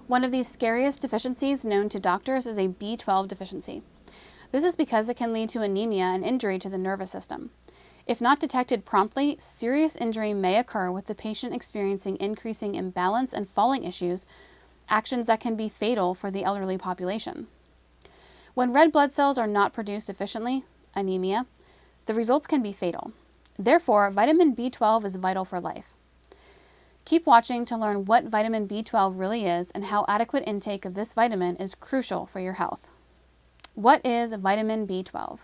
One of the scariest deficiencies known to doctors is a B12 deficiency. This is because it can lead to anemia and injury to the nervous system. If not detected promptly, serious injury may occur, with the patient experiencing increasing imbalance and falling issues, actions that can be fatal for the elderly population. When red blood cells are not produced efficiently, anemia, the results can be fatal. Therefore, vitamin B12 is vital for life. Keep watching to learn what vitamin B12 really is and how adequate intake of this vitamin is crucial for your health. What is vitamin B12?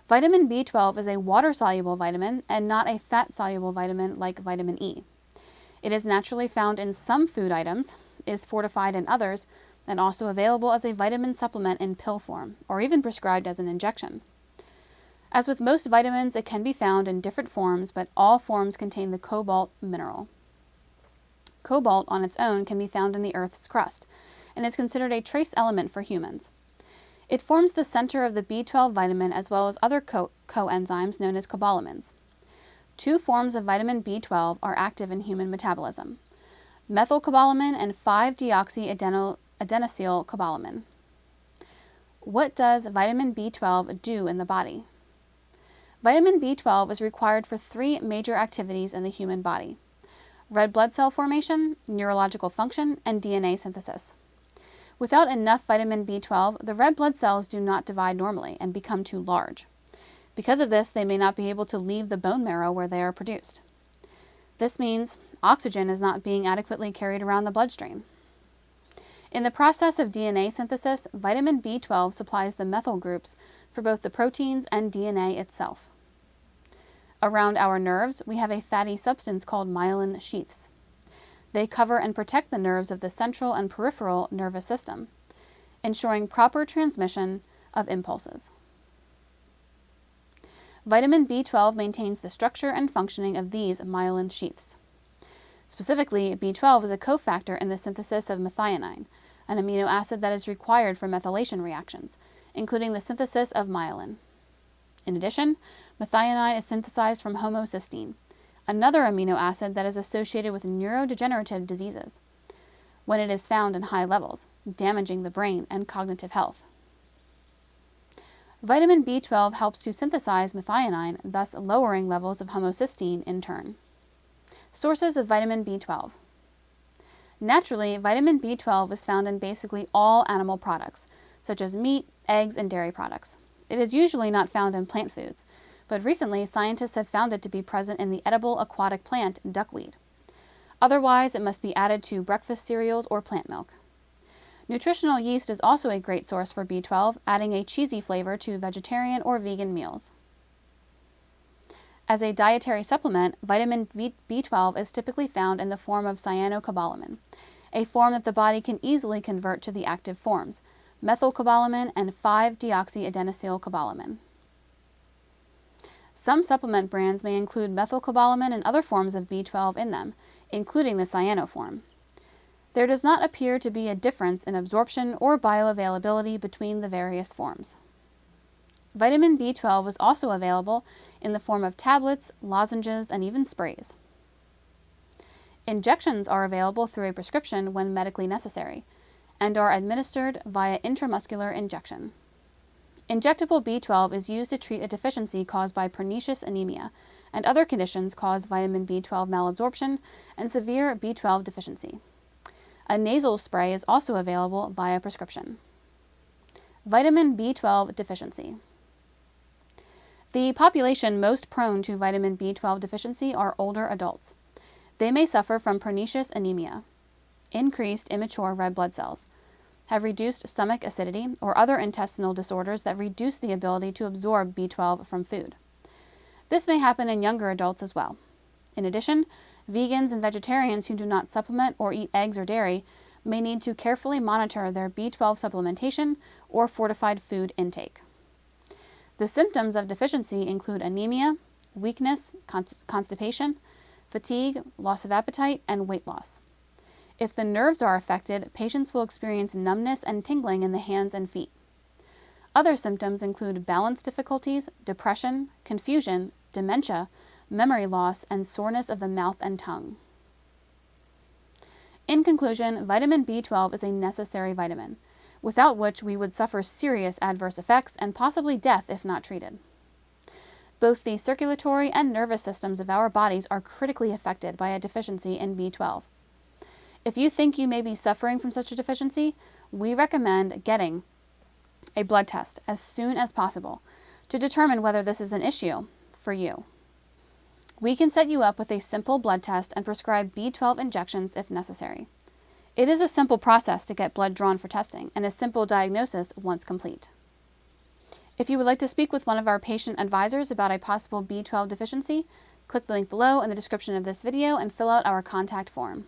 Vitamin B12 is a water-soluble vitamin and not a fat-soluble vitamin like vitamin E. It is naturally found in some food items, is fortified in others, and also available as a vitamin supplement in pill form, or even prescribed as an injection. As with most vitamins, it can be found in different forms, but all forms contain the cobalt mineral. Cobalt on its own can be found in the Earth's crust, and is considered a trace element for humans. It forms the center of the B12 vitamin as well as other coenzymes known as cobalamins. Two forms of vitamin B12 are active in human metabolism: methylcobalamin and 5-deoxyadenylcobalamin. What does vitamin B12 do in the body? Vitamin B12 is required for three major activities in the human body: red blood cell formation, neurological function, and DNA synthesis. Without enough vitamin B12, the red blood cells do not divide normally and become too large. Because of this, they may not be able to leave the bone marrow where they are produced. This means oxygen is not being adequately carried around the bloodstream. In the process of DNA synthesis, vitamin B12 supplies the methyl groups for both the proteins and DNA itself. Around our nerves, we have a fatty substance called myelin sheaths. They cover and protect the nerves of the central and peripheral nervous system, ensuring proper transmission of impulses. Vitamin B12 maintains the structure and functioning of these myelin sheaths. Specifically, B12 is a cofactor in the synthesis of methionine, an amino acid that is required for methylation reactions, including the synthesis of myelin. In addition, methionine is synthesized from homocysteine, another amino acid that is associated with neurodegenerative diseases, when it is found in high levels, damaging the brain and cognitive health. Vitamin B12 helps to synthesize methionine, thus lowering levels of homocysteine in turn. Sources of vitamin B12. Naturally, vitamin B12 is found in basically all animal products, such as meat, eggs, and dairy products. It is usually not found in plant foods, but recently scientists have found it to be present in the edible aquatic plant duckweed. Otherwise, it must be added to breakfast cereals or plant milk. Nutritional yeast is also a great source for B12, adding a cheesy flavor to vegetarian or vegan meals. As a dietary supplement, vitamin B12 is typically found in the form of cyanocobalamin, a form that the body can easily convert to the active forms, methylcobalamin and 5-deoxyadenylcobalamin. Some supplement brands may include methylcobalamin and other forms of B12 in them, including the cyano form. There does not appear to be a difference in absorption or bioavailability between the various forms. Vitamin B12 is also available in the form of tablets, lozenges, and even sprays. Injections are available through a prescription when medically necessary, and are administered via intramuscular injection. Injectable B12 is used to treat a deficiency caused by pernicious anemia, and other conditions cause vitamin B12 malabsorption and severe B12 deficiency. A nasal spray is also available via prescription. Vitamin B12 deficiency. The population most prone to vitamin B12 deficiency are older adults. They may suffer from pernicious anemia, increased immature red blood cells, have reduced stomach acidity, or other intestinal disorders that reduce the ability to absorb B12 from food. This may happen in younger adults as well. In addition, vegans and vegetarians who do not supplement or eat eggs or dairy may need to carefully monitor their B12 supplementation or fortified food intake. The symptoms of deficiency include anemia, weakness, constipation, fatigue, loss of appetite, and weight loss. If the nerves are affected, patients will experience numbness and tingling in the hands and feet. Other symptoms include balance difficulties, depression, confusion, dementia, memory loss, and soreness of the mouth and tongue. In conclusion, vitamin B12 is a necessary vitamin, without which we would suffer serious adverse effects and possibly death if not treated. Both the circulatory and nervous systems of our bodies are critically affected by a deficiency in B12. If you think you may be suffering from such a deficiency, we recommend getting a blood test as soon as possible to determine whether this is an issue for you. We can set you up with a simple blood test and prescribe B12 injections if necessary. It is a simple process to get blood drawn for testing and a simple diagnosis once complete. If you would like to speak with one of our patient advisors about a possible B12 deficiency, click the link below in the description of this video and fill out our contact form.